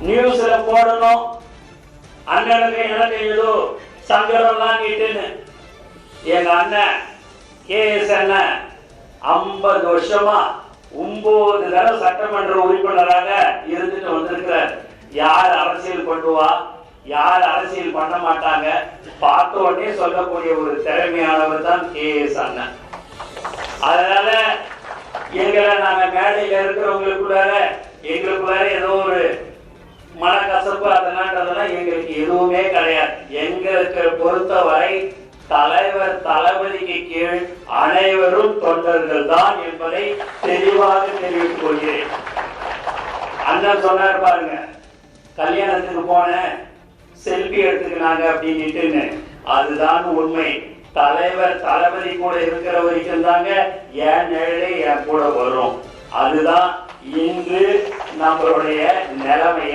நியூஸ்ல போடணும். அண்ணனுக்கு எனக்கு ஏதோ சங்கடம்லாம் நீட்டுன்னு. எங்க அண்ணன் KS அண்ணன் 50 வருஷமா 9 தடவை சட்டமன்ற உறுப்பினராக இருந்துட்டு வந்திருக்கிறார். யார் அரசியல் பண்ணுவா, யார் அரசியல் பண்ண மாட்டாங்க பார்த்த உடனே சொல்லக்கூடிய ஒரு திறமையானவர் தான் KS அண்ணன். அதனால எங்களை நாங்க மேடையில் இருக்கிறவங்களுக்குள்ளார எங்களுக்குள்ளார ஏதோ ஒரு மனக்கசப்பு அதெல்லாம் எங்களுக்கு எதுவுமே கிடையாது. எங்களுக்கு பொறுத்தவரை தலைவர் தளபதிக்கு கீழ் அனைவரும் தொண்டர்கள் தான் என்பதை தெளிவாக தெரிவித்துக் கொள்கிறேன். அண்ணன் சொன்னார் பாருங்க, கல்யாணத்துக்கு போன செல்ஃபி எடுத்துக்கினாங்க அப்படின்னு. அதுதான் உண்மை. தலைவர் தளபதி கூட இருக்கிற வரைக்கும் தாங்க என் நிழலே என் கூட வரும். அதுதான் இன்று நம்மளுடைய நிலைமை.